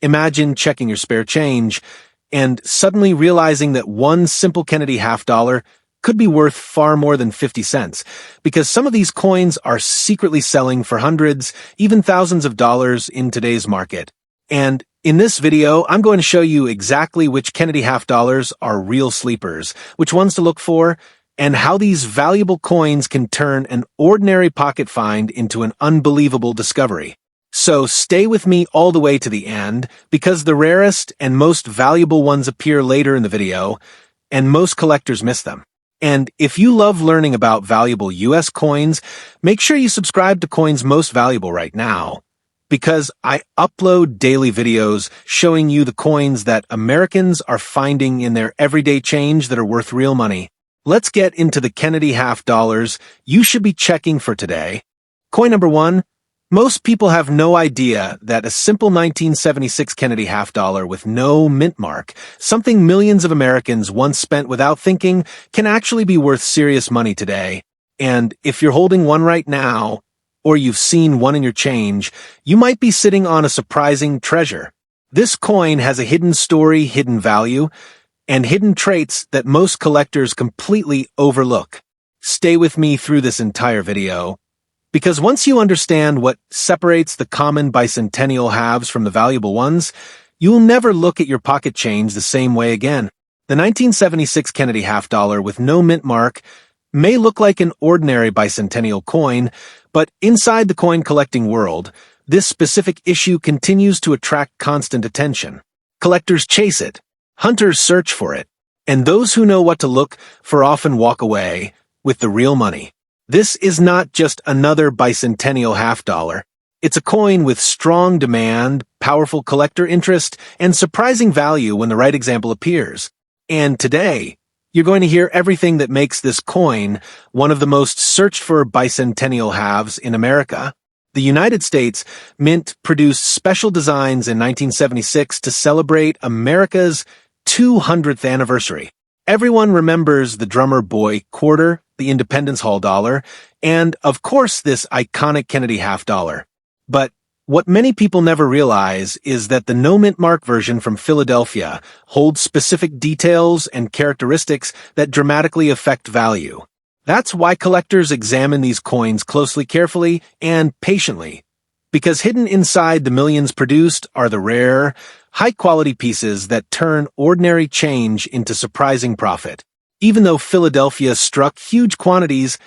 Imagine checking your spare change and suddenly realizing that one simple Kennedy half-dollar could be worth far more than 50 cents, because some of these coins are secretly selling for hundreds, even thousands of dollars in today's market. And in this video, I'm going to show you exactly which Kennedy half-dollars are real sleepers, which ones to look for, and how these valuable coins can turn an ordinary pocket find into an unbelievable discovery. So stay with me all the way to the end, because the rarest and most valuable ones appear later in the video, and most collectors miss them. And if you love learning about valuable US coins, make sure you subscribe to Coins Most Valuable right now, because I upload daily videos showing you the coins that Americans are finding in their everyday change that are worth real money. Let's get into the Kennedy half-dollars you should be checking for today. Coin number 1. Most people have no idea that a simple 1976 Kennedy half-dollar with no mint mark, something millions of Americans once spent without thinking, can actually be worth serious money today. And if you're holding one right now, or you've seen one in your change, you might be sitting on a surprising treasure. This coin has a hidden story, hidden value, and hidden traits that most collectors completely overlook. Stay with me through this entire video, because once you understand what separates the common bicentennial halves from the valuable ones, you'll never look at your pocket change the same way again. The 1976 Kennedy half-dollar with no mint mark may look like an ordinary bicentennial coin, but inside the coin collecting world, this specific issue continues to attract constant attention. Collectors chase it, hunters search for it, and those who know what to look for often walk away with the real money. This is not just another bicentennial half-dollar. It's a coin with strong demand, powerful collector interest, and surprising value when the right example appears. And today, you're going to hear everything that makes this coin one of the most searched-for bicentennial halves in America. The United States Mint produced special designs in 1976 to celebrate America's 200th anniversary. Everyone remembers the drummer boy quarter, the Independence Hall dollar, and, of course, this iconic Kennedy half-dollar. But what many people never realize is that the no-mint mark version from Philadelphia holds specific details and characteristics that dramatically affect value. That's why collectors examine these coins closely, carefully, and patiently, because hidden inside the millions produced are the rare, high-quality pieces that turn ordinary change into surprising profit. Even though Philadelphia struck huge quantities,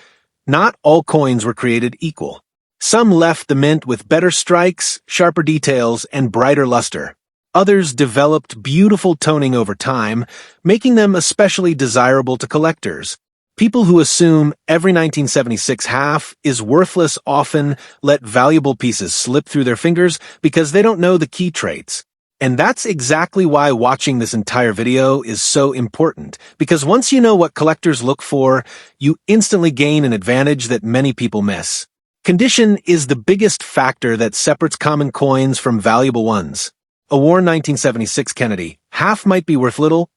not all coins were created equal. Some left the mint with better strikes, sharper details, and brighter luster. Others developed beautiful toning over time, making them especially desirable to collectors. People who assume every 1976 half is worthless often let valuable pieces slip through their fingers because they don't know the key traits. And that's exactly why watching this entire video is so important, because once you know what collectors look for, you instantly gain an advantage that many people miss. Condition is the biggest factor that separates common coins from valuable ones. A worn 1976 Kennedy half might be worth little,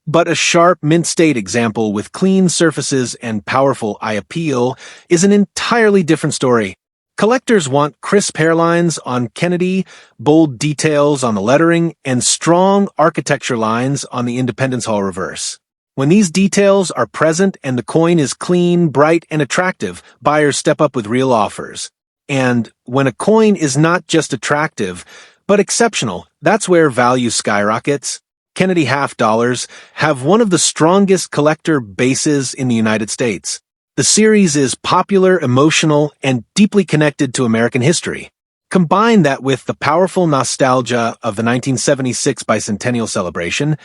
but a sharp mint state example with clean surfaces and powerful eye appeal is an entirely different story. Collectors want crisp hairlines on Kennedy, bold details on the lettering, and strong architecture lines on the Independence Hall reverse. When these details are present and the coin is clean, bright, and attractive, buyers step up with real offers. And when a coin is not just attractive, but exceptional, that's where value skyrockets. Kennedy half-dollars have one of the strongest collector bases in the United States. The series is popular, emotional, and deeply connected to American history. Combine that with the powerful nostalgia of the 1976 bicentennial celebration,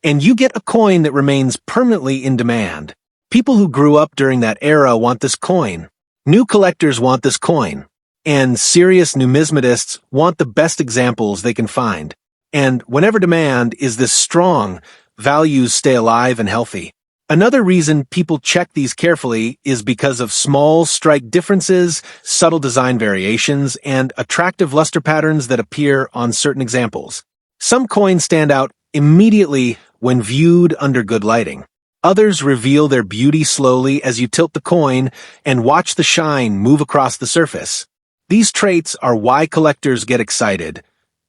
and you get a coin that remains permanently in demand. People who grew up during that era want this coin. New collectors want this coin. And serious numismatists want the best examples they can find. And whenever demand is this strong, values stay alive and healthy. Another reason people check these carefully is because of small strike differences, subtle design variations, and attractive luster patterns that appear on certain examples. Some coins stand out immediately when viewed under good lighting. Others reveal their beauty slowly as you tilt the coin and watch the shine move across the surface. These traits are why collectors get excited,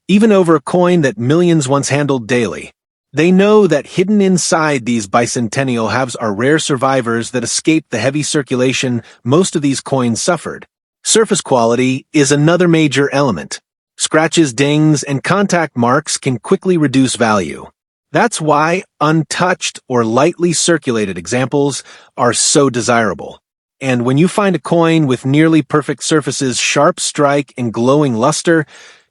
even over a coin that millions once handled daily. They know that hidden inside these bicentennial halves are rare survivors that escaped the heavy circulation most of these coins suffered. Surface quality is another major element. Scratches, dings, and contact marks can quickly reduce value. That's why untouched or lightly circulated examples are so desirable. And when you find a coin with nearly perfect surfaces, sharp strike, and glowing luster,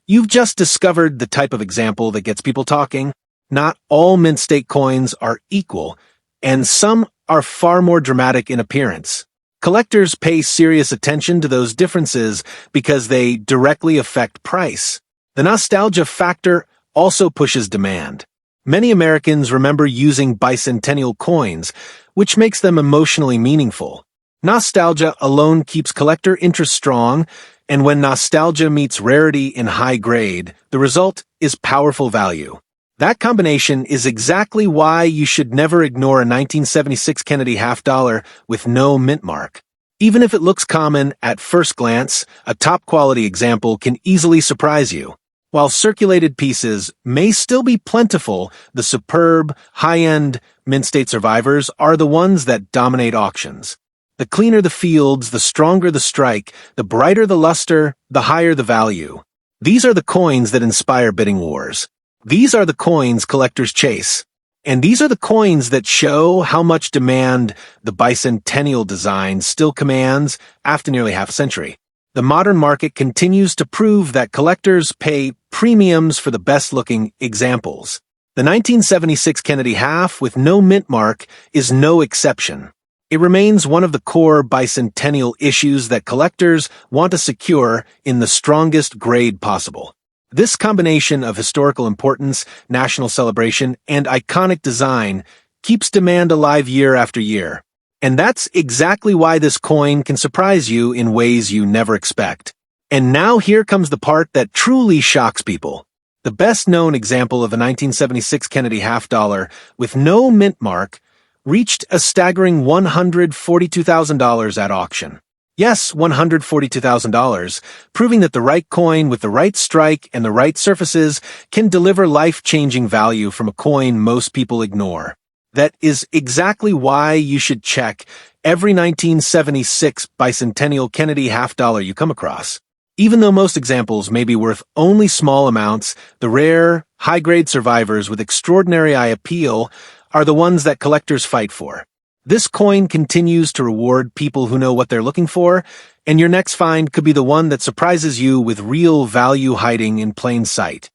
you've just discovered the type of example that gets people talking. Not all mint state coins are equal, and some are far more dramatic in appearance. Collectors pay serious attention to those differences because they directly affect price. The nostalgia factor also pushes demand. Many Americans remember using bicentennial coins, which makes them emotionally meaningful. Nostalgia alone keeps collector interest strong, and when nostalgia meets rarity in high grade, the result is powerful value. That combination is exactly why you should never ignore a 1976 Kennedy half-dollar with no mint mark. Even if it looks common at first glance, a top-quality example can easily surprise you. While circulated pieces may still be plentiful, the superb, high-end mint state survivors are the ones that dominate auctions. The cleaner the fields, the stronger the strike, the brighter the luster, the higher the value. These are the coins that inspire bidding wars. These are the coins collectors chase. And these are the coins that show how much demand the bicentennial design still commands after nearly half a century. The modern market continues to prove that collectors pay premiums for the best-looking examples. The 1976 Kennedy half with no mint mark is no exception. It remains one of the core bicentennial issues that collectors want to secure in the strongest grade possible. This combination of historical importance, national celebration, and iconic design keeps demand alive year after year. And that's exactly why this coin can surprise you in ways you never expect. And now here comes the part that truly shocks people. The best-known example of a 1976 Kennedy half-dollar with no mint mark reached a staggering $142,000 at auction. Yes, $142,000, proving that the right coin with the right strike and the right surfaces can deliver life-changing value from a coin most people ignore. That is exactly why you should check every 1976 bicentennial Kennedy half-dollar you come across. Even though most examples may be worth only small amounts, the rare, high-grade survivors with extraordinary eye appeal are the ones that collectors fight for. This coin continues to reward people who know what they're looking for, and your next find could be the one that surprises you with real value hiding in plain sight.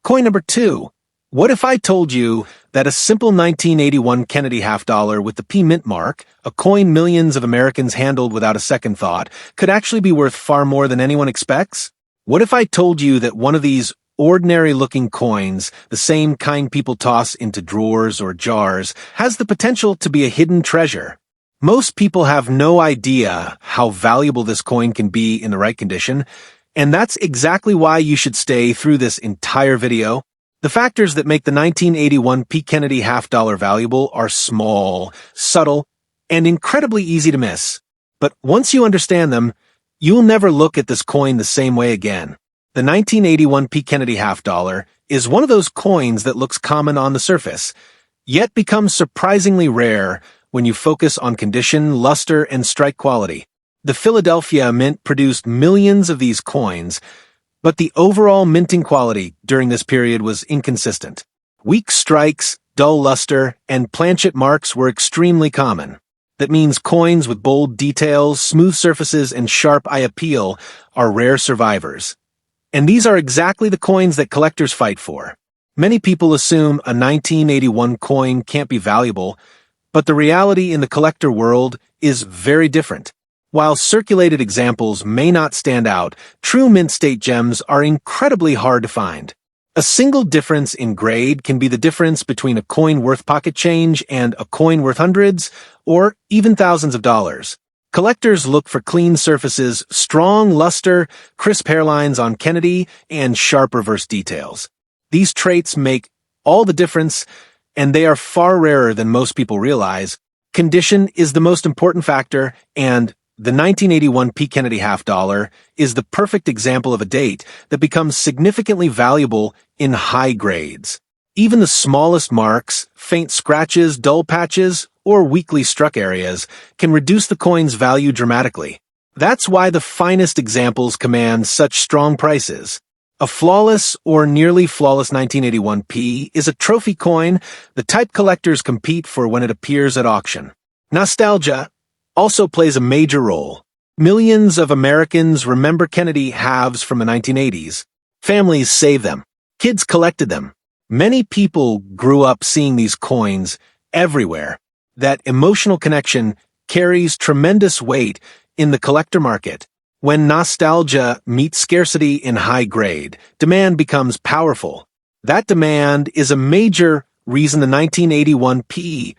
Coin number 2. What if I told you that a simple 1981 Kennedy half-dollar with the P mint mark, a coin millions of Americans handled without a second thought, could actually be worth far more than anyone expects? What if I told you that one of these ordinary-looking coins, the same kind people toss into drawers or jars, has the potential to be a hidden treasure? Most people have no idea how valuable this coin can be in the right condition, and that's exactly why you should stay through this entire video. The factors that make the 1981 P. Kennedy half-dollar valuable are small, subtle, and incredibly easy to miss. But once you understand them, you'll never look at this coin the same way again. The 1981 P. Kennedy half-dollar is one of those coins that looks common on the surface, yet becomes surprisingly rare when you focus on condition, luster, and strike quality. The Philadelphia Mint produced millions of these coins, but the overall minting quality during this period was inconsistent. Weak strikes, dull luster, and planchet marks were extremely common. That means coins with bold details, smooth surfaces, and sharp eye appeal are rare survivors. And these are exactly the coins that collectors fight for. Many people assume a 1981 coin can't be valuable, but the reality in the collector world is very different. While circulated examples may not stand out, true mint state gems are incredibly hard to find. A single difference in grade can be the difference between a coin worth pocket change and a coin worth hundreds, or even thousands of dollars. Collectors look for clean surfaces, strong luster, crisp hairlines on Kennedy, and sharp reverse details. These traits make all the difference, and they are far rarer than most people realize. Condition is the most important factor, and The 1981 P. Kennedy half dollar is the perfect example of a date that becomes significantly valuable in high grades. Even the smallest marks, faint scratches, dull patches, or weakly struck areas can reduce the coin's value dramatically. That's why the finest examples command such strong prices. A flawless or nearly flawless 1981 P is a trophy coin, the type collectors compete for when it appears at auction. Nostalgia also plays a major role. Millions of Americans remember Kennedy halves from the 1980s. Families save them. Kids collected them. Many people grew up seeing these coins everywhere. That emotional connection carries tremendous weight in the collector market. When nostalgia meets scarcity in high grade, demand becomes powerful. That demand is a major reason the 1981 P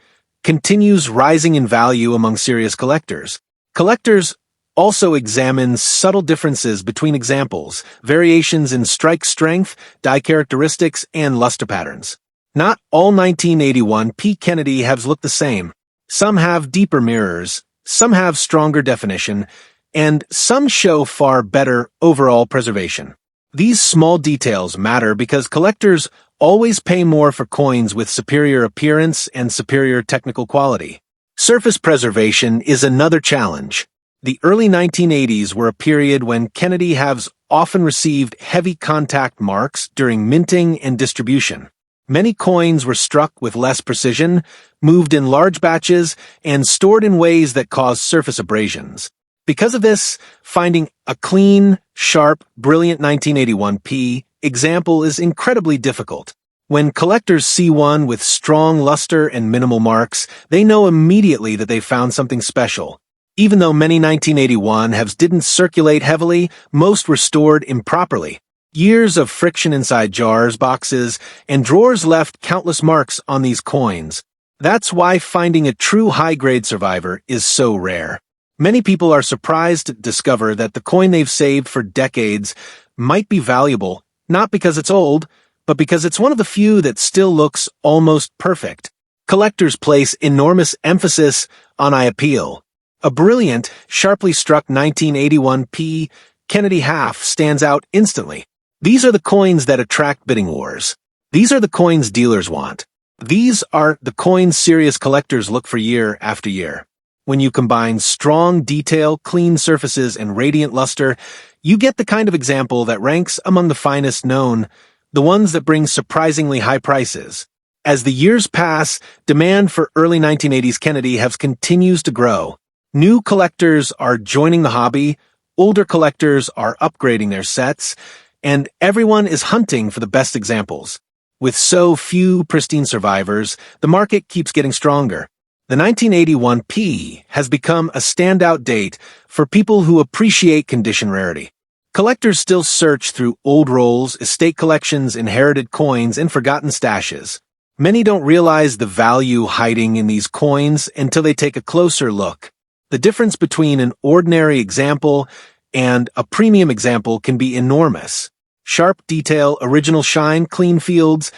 continues rising in value among serious collectors. Collectors also examine subtle differences between examples, variations in strike strength, die characteristics, and luster patterns. Not all 1981 P. Kennedy halves look the same. Some have deeper mirrors, some have stronger definition, and some show far better overall preservation. These small details matter because collectors always pay more for coins with superior appearance and superior technical quality. Surface preservation is another challenge. The early 1980s were a period when Kennedy halves often received heavy contact marks during minting and distribution. Many coins were struck with less precision, moved in large batches, and stored in ways that caused surface abrasions. Because of this, finding a clean, sharp, brilliant 1981 P example is incredibly difficult. When collectors see one with strong luster and minimal marks, they know immediately that they found something special. Even though many 1981 halves didn't circulate heavily, most were stored improperly. Years of friction inside jars, boxes, and drawers left countless marks on these coins. That's why finding a true high-grade survivor is so rare. Many people are surprised to discover that the coin they've saved for decades might be valuable, not because it's old, but because it's one of the few that still looks almost perfect. Collectors place enormous emphasis on eye appeal. A brilliant, sharply struck 1981 P. Kennedy half stands out instantly. These are the coins that attract bidding wars. These are the coins dealers want. These are the coins serious collectors look for year after year. When you combine strong detail, clean surfaces, and radiant luster, you get the kind of example that ranks among the finest known, the ones that bring surprisingly high prices. As the years pass, demand for early 1980s Kennedy halves continues to grow. New collectors are joining the hobby, older collectors are upgrading their sets, and everyone is hunting for the best examples. With so few pristine survivors, the market keeps getting stronger. The 1981 P has become a standout date for people who appreciate condition rarity. Collectors still search through old rolls, estate collections, inherited coins, and forgotten stashes. Many don't realize the value hiding in these coins until they take a closer look. The difference between an ordinary example and a premium example can be enormous. Sharp detail, original shine, clean fields,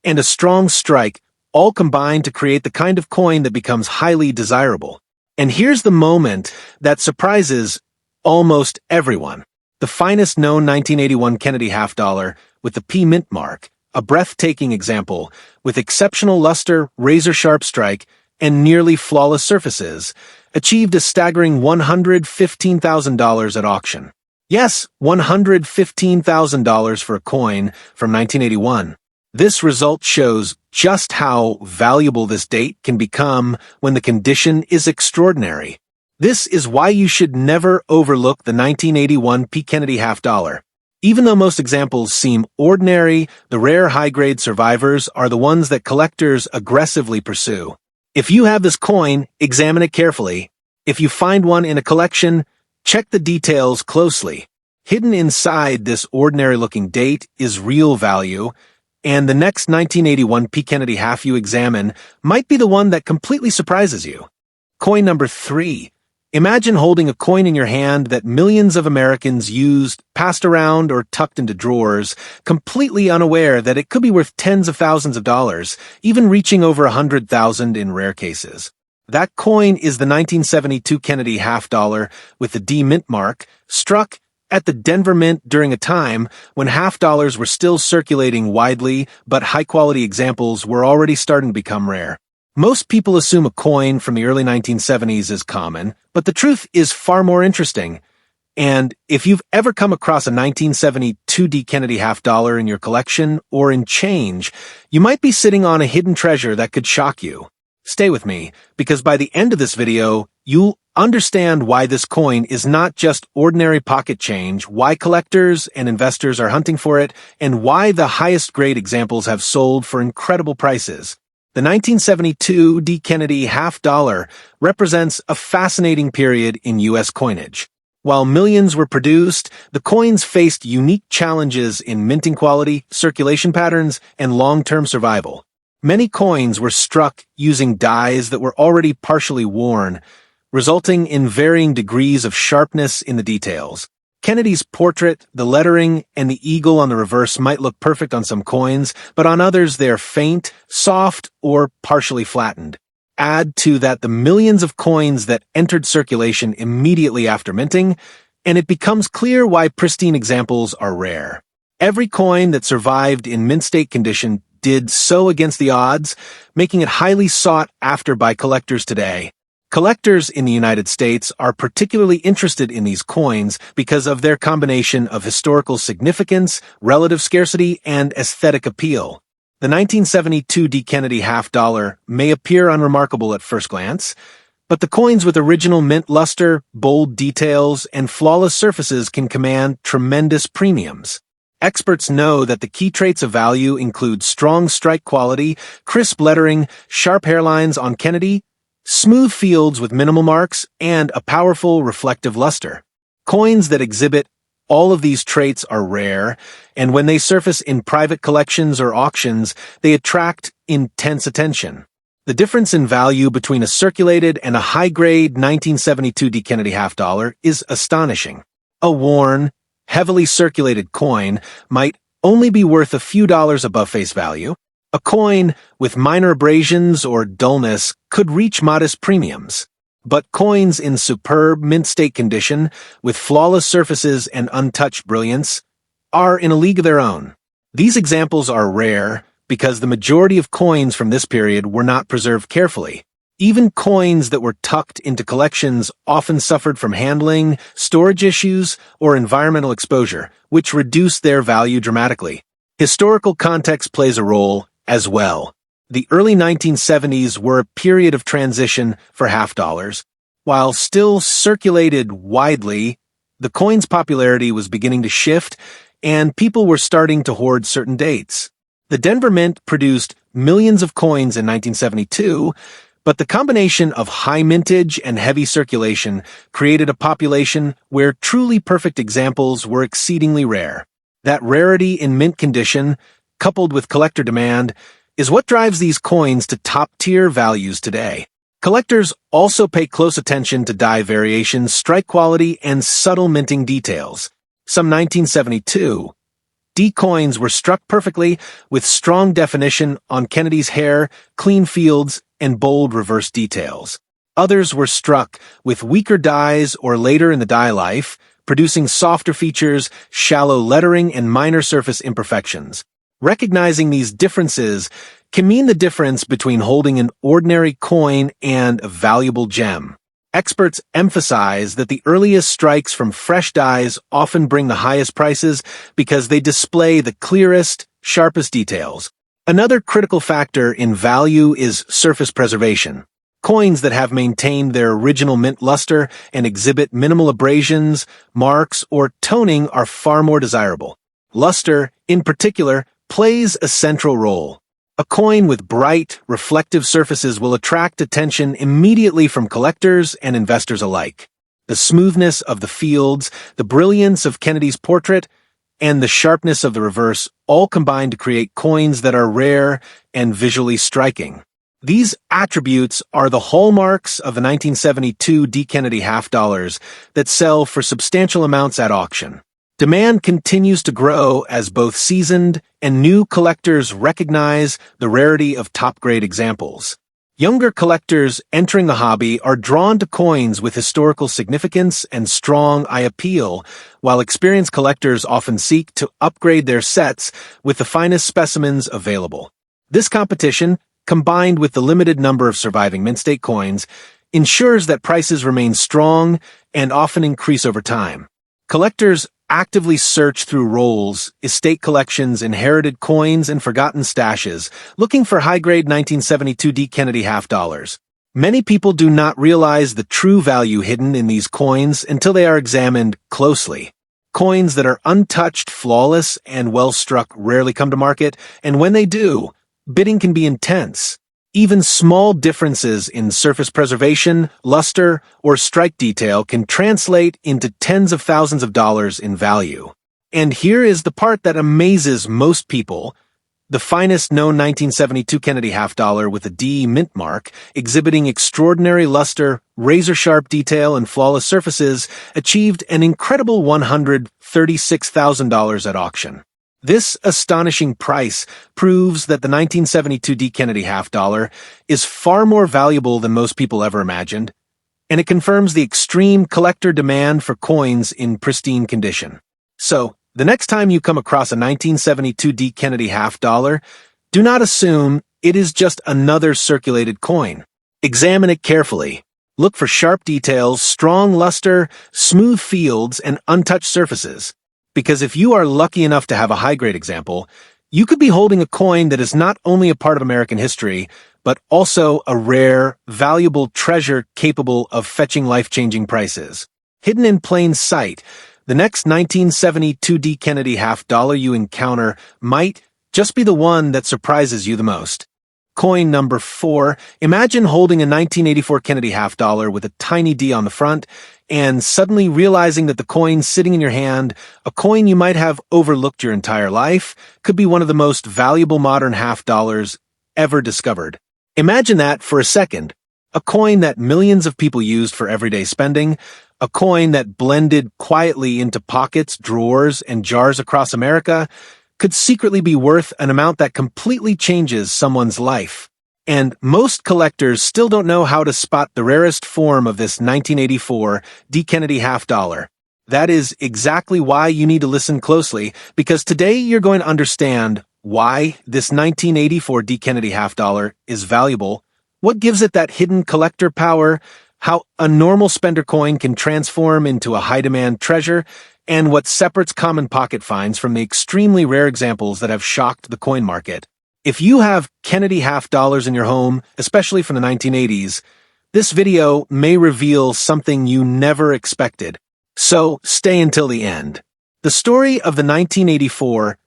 and a strong strike all combine to create the kind of coin that becomes highly desirable. And here's the moment that surprises almost everyone. The finest known 1981 Kennedy half dollar with the P mint mark, a breathtaking example with exceptional luster, razor-sharp strike, and nearly flawless surfaces, achieved a staggering $115,000 at auction. Yes, $115,000 for a coin from 1981. This result shows just how valuable this date can become when the condition is extraordinary. This is why you should never overlook the 1981 P. Kennedy half dollar. Even though most examples seem ordinary, the rare high-grade survivors are the ones that collectors aggressively pursue. If you have this coin, examine it carefully. If you find one in a collection, check the details closely. Hidden inside this ordinary-looking date is real value, and the next 1981 P. Kennedy half you examine might be the one that completely surprises you. Coin number 3. Imagine holding a coin in your hand that millions of Americans used, passed around, or tucked into drawers, completely unaware that it could be worth tens of thousands of dollars, even reaching over $100,000 in rare cases. That coin is the 1972 Kennedy half dollar with the D mint mark, struck at the Denver Mint during a time when half dollars were still circulating widely, but high-quality examples were already starting to become rare. Most people assume a coin from the early 1970s is common, but the truth is far more interesting. And if you've ever come across a 1972 D Kennedy half dollar in your collection or in change, you might be sitting on a hidden treasure that could shock you. Stay with me, because by the end of this video, you'll understand why this coin is not just ordinary pocket change, why collectors and investors are hunting for it, and why the highest grade examples have sold for incredible prices. The 1972 D Kennedy half dollar represents a fascinating period in U.S. coinage. While millions were produced, the coins faced unique challenges in minting quality, circulation patterns, and long-term survival. Many coins were struck using dies that were already partially worn, resulting in varying degrees of sharpness in the details. Kennedy's portrait, the lettering, and the eagle on the reverse might look perfect on some coins, but on others they're faint, soft, or partially flattened. Add to that the millions of coins that entered circulation immediately after minting, and it becomes clear why pristine examples are rare. Every coin that survived in mint state condition did so against the odds, making it highly sought after by collectors today. Collectors in the United States are particularly interested in these coins because of their combination of historical significance, relative scarcity, and aesthetic appeal. The 1972 D Kennedy half dollar may appear unremarkable at first glance, but the coins with original mint luster, bold details, and flawless surfaces can command tremendous premiums. Experts know that the key traits of value include strong strike quality, crisp lettering, sharp hairlines on Kennedy, smooth fields with minimal marks, and a powerful reflective luster. Coins that exhibit all of these traits are rare, and when they surface in private collections or auctions, they attract intense attention. The difference in value between a circulated and a high-grade 1972 D Kennedy half dollar is astonishing. A worn, heavily circulated coin might only be worth a few dollars above face value. A coin with minor abrasions or dullness could reach modest premiums. But coins in superb mint state condition, with flawless surfaces and untouched brilliance, are in a league of their own. These examples are rare because the majority of coins from this period were not preserved carefully. Even coins that were tucked into collections often suffered from handling, storage issues, or environmental exposure, which reduced their value dramatically. Historical context plays a role as well. The early 1970s were a period of transition for half dollars. While still circulated widely, the coin's popularity was beginning to shift, and people were starting to hoard certain dates. The Denver Mint produced millions of coins in 1972, but the combination of high mintage and heavy circulation created a population where truly perfect examples were exceedingly rare. That rarity in mint condition, coupled with collector demand, is what drives these coins to top-tier values today. Collectors also pay close attention to die variations, strike quality, and subtle minting details. Some 1972 D coins were struck perfectly with strong definition on Kennedy's hair, clean fields, and bold reverse details. Others were struck with weaker dies or later in the die life, producing softer features, shallow lettering, and minor surface imperfections. Recognizing these differences can mean the difference between holding an ordinary coin and a valuable gem. Experts emphasize that the earliest strikes from fresh dies often bring the highest prices because they display the clearest, sharpest details. Another critical factor in value is surface preservation. Coins that have maintained their original mint luster and exhibit minimal abrasions, marks, or toning are far more desirable. Luster, in particular, plays a central role. A coin with bright, reflective surfaces will attract attention immediately from collectors and investors alike. The smoothness of the fields, the brilliance of Kennedy's portrait, and the sharpness of the reverse all combine to create coins that are rare and visually striking. These attributes are the hallmarks of the 1972 D. Kennedy half dollars that sell for substantial amounts at auction. Demand continues to grow as both seasoned and new collectors recognize the rarity of top-grade examples. Younger collectors entering the hobby are drawn to coins with historical significance and strong eye appeal, while experienced collectors often seek to upgrade their sets with the finest specimens available. This competition, combined with the limited number of surviving mint state coins, ensures that prices remain strong and often increase over time. Collectors actively search through rolls, estate collections, inherited coins, and forgotten stashes, looking for high-grade 1972 D. Kennedy half dollars. Many people do not realize the true value hidden in these coins until they are examined closely. Coins that are untouched, flawless, and well-struck rarely come to market, and when they do, bidding can be intense. Even small differences in surface preservation, luster, or strike detail can translate into tens of thousands of dollars in value. And here is the part that amazes most people. The finest known 1972 Kennedy half dollar with a D mint mark, exhibiting extraordinary luster, razor-sharp detail, and flawless surfaces, achieved an incredible $136,000 at auction. This astonishing price proves that the 1972 D. Kennedy half dollar is far more valuable than most people ever imagined, and it confirms the extreme collector demand for coins in pristine condition. So, the next time you come across a 1972 D. Kennedy half dollar, do not assume it is just another circulated coin. Examine it carefully. Look for sharp details, strong luster, smooth fields, and untouched surfaces. Because if you are lucky enough to have a high-grade example, you could be holding a coin that is not only a part of American history, but also a rare, valuable treasure capable of fetching life-changing prices. Hidden in plain sight, the next 1972 D. Kennedy half dollar you encounter might just be the one that surprises you the most. Coin number 4. Imagine holding a 1984 Kennedy half dollar with a tiny D on the front, and suddenly realizing that the coin sitting in your hand, a coin you might have overlooked your entire life, could be one of the most valuable modern half dollars ever discovered. Imagine that for a second. A coin that millions of people used for everyday spending, a coin that blended quietly into pockets, drawers, and jars across America, could secretly be worth an amount that completely changes someone's life. And most collectors still don't know how to spot the rarest form of this 1984 D. Kennedy half dollar. That is exactly why you need to listen closely, because today you're going to understand why this 1984 D. Kennedy half dollar is valuable, what gives it that hidden collector power, how a normal spender coin can transform into a high-demand treasure, and what separates common pocket finds from the extremely rare examples that have shocked the coin market. If you have Kennedy half dollars in your home, especially from the 1980s, this video may reveal something you never expected. So stay until the end. The story of the 1984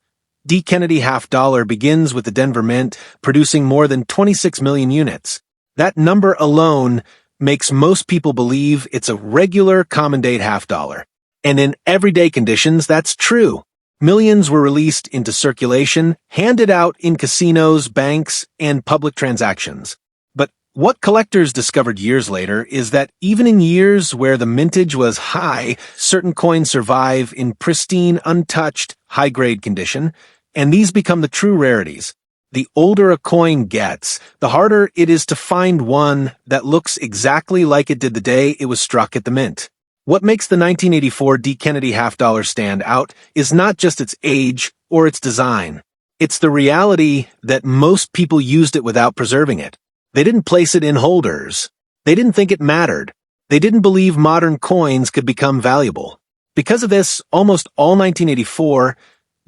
D. Kennedy half dollar begins with the Denver Mint producing more than 26 million units. That number alone makes most people believe it's a regular common date half dollar. And in everyday conditions, that's true. Millions were released into circulation, handed out in casinos, banks, and public transactions. But what collectors discovered years later is that even in years where the mintage was high, certain coins survive in pristine, untouched, high-grade condition, and these become the true rarities. The older a coin gets, the harder it is to find one that looks exactly like it did the day it was struck at the mint. What makes the 1984 D. Kennedy half dollar stand out is not just its age or its design. It's the reality that most people used it without preserving it. They didn't place it in holders. They didn't think it mattered. They didn't believe modern coins could become valuable. Because of this, almost all 1984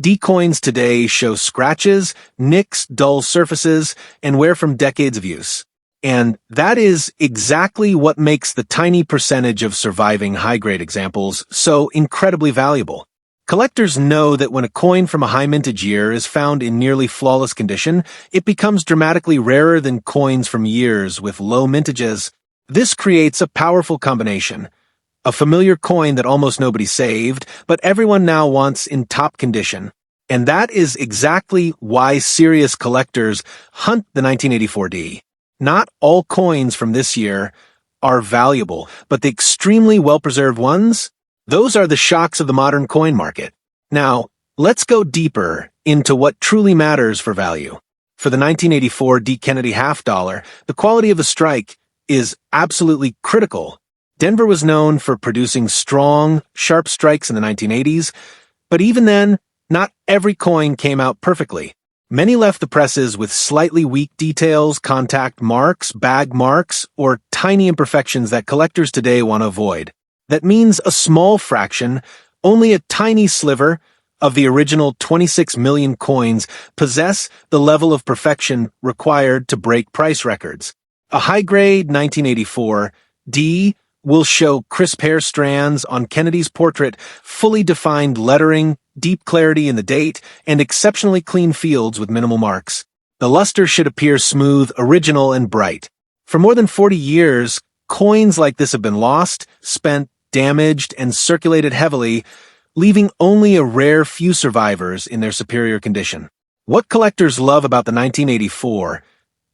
D coins today show scratches, nicks, dull surfaces, and wear from decades of use. And that is exactly what makes the tiny percentage of surviving high-grade examples so incredibly valuable. Collectors know that when a coin from a high mintage year is found in nearly flawless condition, it becomes dramatically rarer than coins from years with low mintages. This creates a powerful combination. A familiar coin that almost nobody saved, but everyone now wants in top condition. And that is exactly why serious collectors hunt the 1984 D. Not all coins from this year are valuable, but the extremely well-preserved ones, those are the shocks of the modern coin market. Now, let's go deeper into what truly matters for value. For the 1984 D. Kennedy half dollar, the quality of the strike is absolutely critical. Denver was known for producing strong, sharp strikes in the 1980s, but even then, not every coin came out perfectly. Many left the presses with slightly weak details, contact marks, bag marks, or tiny imperfections that collectors today want to avoid. That means a small fraction, only a tiny sliver, of the original 26 million coins possess the level of perfection required to break price records. A high-grade 1984 D will show crisp hair strands on Kennedy's portrait, fully defined lettering, deep clarity in the date, and exceptionally clean fields with minimal marks. The luster should appear smooth, original, and bright. For more than 40 years, coins like this have been lost, spent, damaged, and circulated heavily, leaving only a rare few survivors in their superior condition. What collectors love about the 1984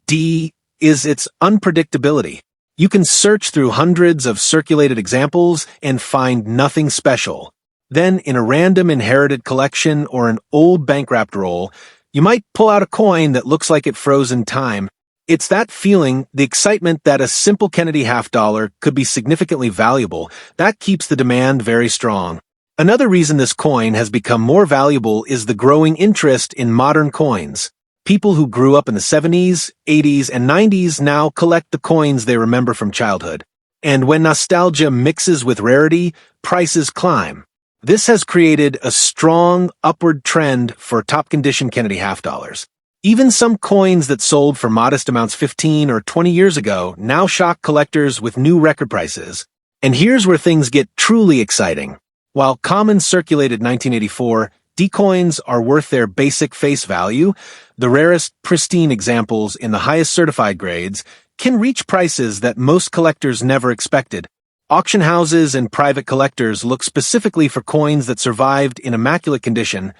D is its unpredictability. You can search through hundreds of circulated examples and find nothing special. Then, in a random inherited collection or an old bank-wrapped roll, you might pull out a coin that looks like it froze in time. It's that feeling, the excitement that a simple Kennedy half dollar could be significantly valuable, that keeps the demand very strong. Another reason this coin has become more valuable is the growing interest in modern coins. People who grew up in the 70s, 80s, and 90s now collect the coins they remember from childhood. And when nostalgia mixes with rarity, prices climb. This has created a strong upward trend for top-condition Kennedy half dollars. Even some coins that sold for modest amounts 15 or 20 years ago now shock collectors with new record prices. And here's where things get truly exciting. While common circulated 1984 D coins are worth their basic face value, the rarest pristine examples in the highest certified grades can reach prices that most collectors never expected. Auction houses and private collectors look specifically for coins that survived in immaculate condition,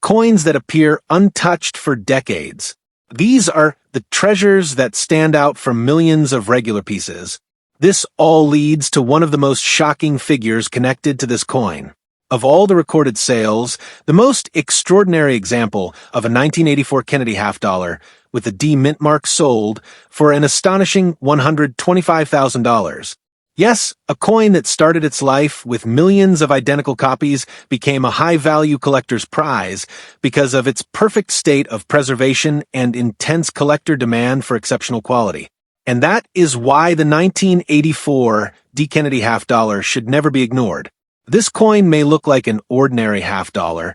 coins that appear untouched for decades. These are the treasures that stand out from millions of regular pieces. This all leads to one of the most shocking figures connected to this coin. Of all the recorded sales, the most extraordinary example of a 1984 Kennedy half dollar with the D mint mark sold for an astonishing $125,000. Yes, a coin that started its life with millions of identical copies became a high-value collector's prize because of its perfect state of preservation and intense collector demand for exceptional quality. And that is why the 1984 D. Kennedy half dollar should never be ignored. This coin may look like an ordinary half dollar,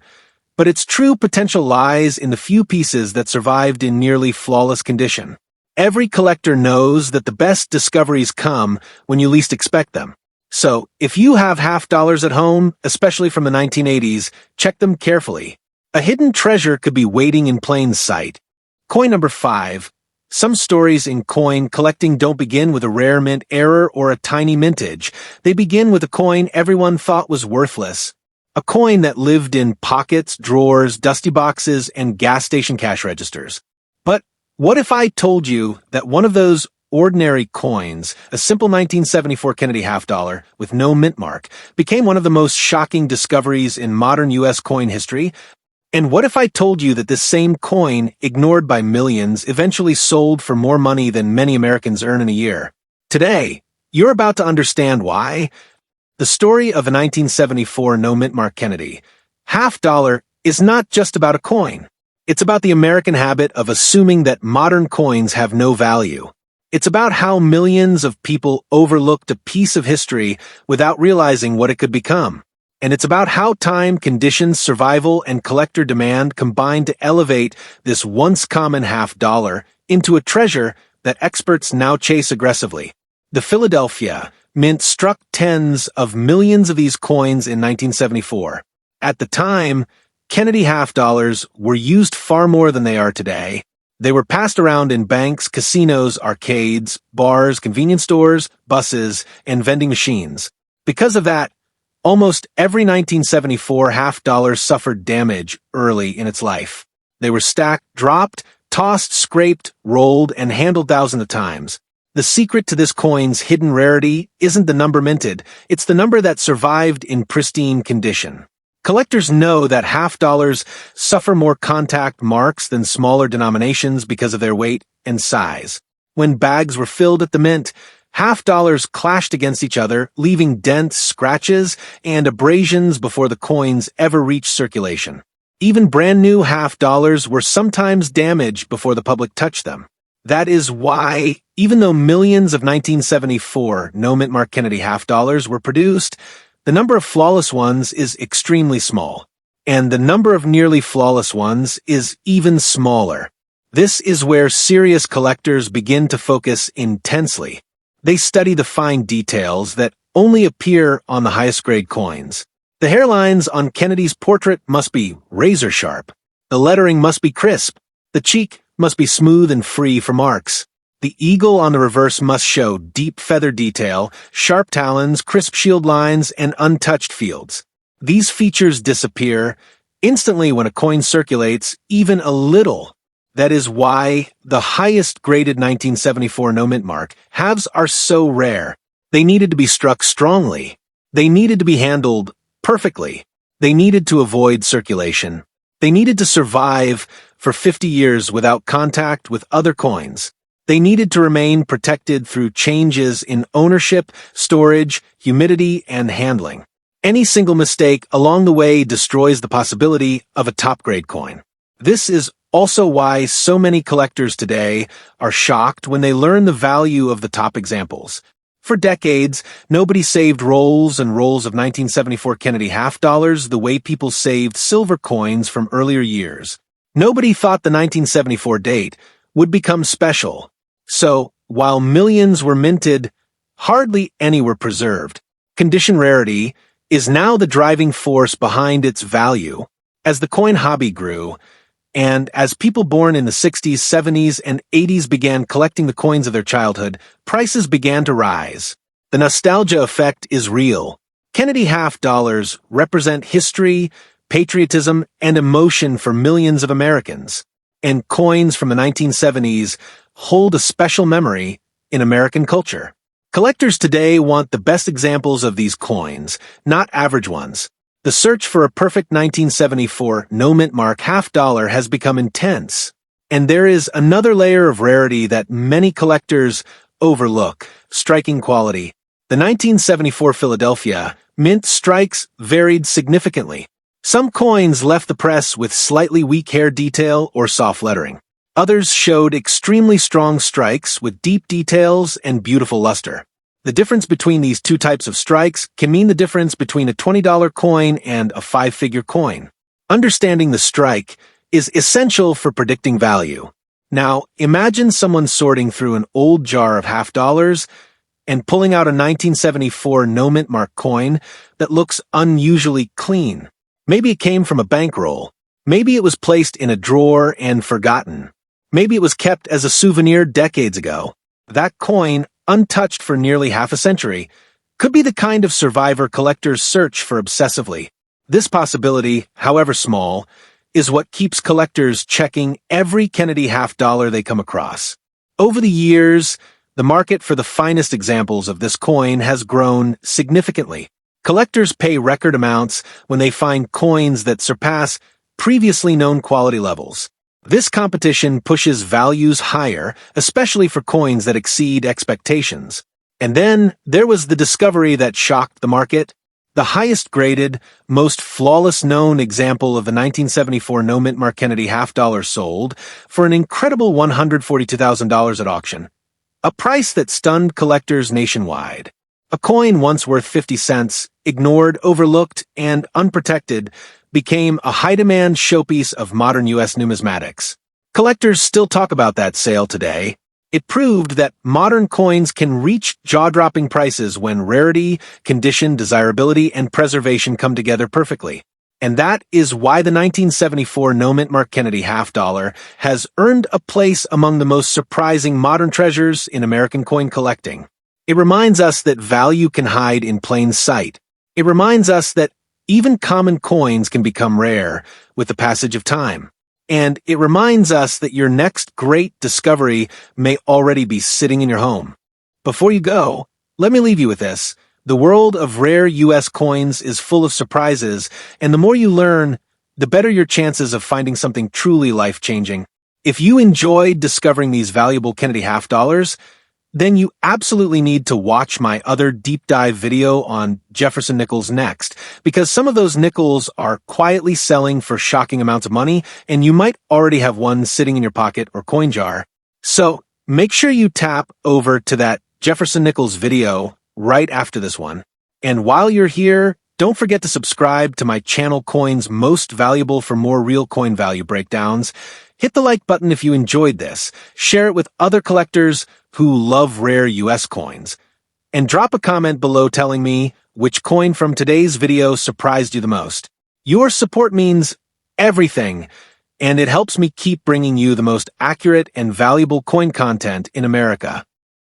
but its true potential lies in the few pieces that survived in nearly flawless condition. Every collector knows that the best discoveries come when you least expect them. So, if you have half dollars at home, especially from the 1980s, check them carefully. A hidden treasure could be waiting in plain sight. Coin number 5. Some stories in coin collecting don't begin with a rare mint error or a tiny mintage. They begin with a coin everyone thought was worthless. A coin that lived in pockets, drawers, dusty boxes, and gas station cash registers. But what if I told you that one of those ordinary coins, a simple 1974 Kennedy half dollar with no mint mark, became one of the most shocking discoveries in modern U.S. coin history? And what if I told you that this same coin, ignored by millions, eventually sold for more money than many Americans earn in a year? Today, you're about to understand why. The story of a 1974 no mint mark Kennedy half dollar is not just about a coin. It's about the American habit of assuming that modern coins have no value. It's about how millions of people overlooked a piece of history without realizing what it could become. And it's about how time, conditions, survival, and collector demand combine to elevate this once common half dollar into a treasure that experts now chase aggressively. The Philadelphia Mint struck tens of millions of these coins in 1974. At the time, Kennedy half dollars were used far more than they are today. They were passed around in banks, casinos, arcades, bars, convenience stores, buses, and vending machines. Because of that, almost every 1974 half dollar suffered damage early in its life. They were stacked, dropped, tossed, scraped, rolled, and handled thousands of times. The secret to this coin's hidden rarity isn't the number minted, it's the number that survived in pristine condition. Collectors know that half dollars suffer more contact marks than smaller denominations because of their weight and size. When bags were filled at the mint, half dollars clashed against each other, leaving dents, scratches, and abrasions before the coins ever reached circulation. Even brand new half dollars were sometimes damaged before the public touched them. That is why, even though millions of 1974 no mint mark Kennedy half dollars were produced, the number of flawless ones is extremely small, and the number of nearly flawless ones is even smaller. This is where serious collectors begin to focus intensely. They study the fine details that only appear on the highest-grade coins. The hairlines on Kennedy's portrait must be razor-sharp. The lettering must be crisp. The cheek must be smooth and free from marks. The eagle on the reverse must show deep feather detail, sharp talons, crisp shield lines, and untouched fields. These features disappear instantly when a coin circulates, even a little. That is why the highest-graded 1974 no mint mark halves are so rare. They needed to be struck strongly. They needed to be handled perfectly. They needed to avoid circulation. They needed to survive for 50 years without contact with other coins. They needed to remain protected through changes in ownership, storage, humidity, and handling. Any single mistake along the way destroys the possibility of a top-grade coin. This is also why so many collectors today are shocked when they learn the value of the top examples. For decades, nobody saved rolls and rolls of 1974 Kennedy half dollars the way people saved silver coins from earlier years. Nobody thought the 1974 date would become special. So, while millions were minted, hardly any were preserved. Condition rarity is now the driving force behind its value. As the coin hobby grew, and as people born in the 60s, 70s, and 80s began collecting the coins of their childhood, prices began to rise. The nostalgia effect is real. Kennedy half dollars represent history, patriotism, and emotion for millions of Americans. And coins from the 1970s hold a special memory in American culture. Collectors today want the best examples of these coins, not average ones. The search for a perfect 1974 no mint mark half dollar has become intense. And there is another layer of rarity that many collectors overlook: striking quality. The 1974 Philadelphia mint strikes varied significantly. Some coins left the press with slightly weak hair detail or soft lettering. Others showed extremely strong strikes with deep details and beautiful luster. The difference between these two types of strikes can mean the difference between a $20 coin and a five-figure coin. Understanding the strike is essential for predicting value. Now, imagine someone sorting through an old jar of half dollars and pulling out a 1974 no mint mark coin that looks unusually clean. Maybe it came from a bankroll. Maybe it was placed in a drawer and forgotten. Maybe it was kept as a souvenir decades ago. That coin, untouched for nearly half a century, could be the kind of survivor collectors search for obsessively. This possibility, however small, is what keeps collectors checking every Kennedy half dollar they come across. Over the years, the market for the finest examples of this coin has grown significantly. Collectors pay record amounts when they find coins that surpass previously known quality levels. This competition pushes values higher, especially for coins that exceed expectations. And then there was the discovery that shocked the market. The highest-graded, most flawless known example of the 1974 no mint mark Kennedy half dollar sold for an incredible $142,000 at auction, a price that stunned collectors nationwide. A coin once worth 50 cents, ignored, overlooked, and unprotected, became a high-demand showpiece of modern U.S. numismatics. Collectors still talk about that sale today. It proved that modern coins can reach jaw-dropping prices when rarity, condition, desirability, and preservation come together perfectly. And that is why the 1974 no mint mark Kennedy half dollar has earned a place among the most surprising modern treasures in American coin collecting. It reminds us that value can hide in plain sight. It reminds us that even common coins can become rare with the passage of time. And it reminds us that your next great discovery may already be sitting in your home. Before you go, let me leave you with this. The world of rare US coins is full of surprises, and the more you learn, the better your chances of finding something truly life-changing. If you enjoyed discovering these valuable Kennedy half dollars, then you absolutely need to watch my other deep dive video on Jefferson Nickels next, because some of those nickels are quietly selling for shocking amounts of money, and you might already have one sitting in your pocket or coin jar. So make sure you tap over to that Jefferson Nickels video right after this one. And while you're here, don't forget to subscribe to my channel Coins Most Valuable for more real coin value breakdowns. Hit the like button if you enjoyed this, share it with other collectors who love rare US coins, and drop a comment below telling me which coin from today's video surprised you the most. Your support means everything, and it helps me keep bringing you the most accurate and valuable coin content in America.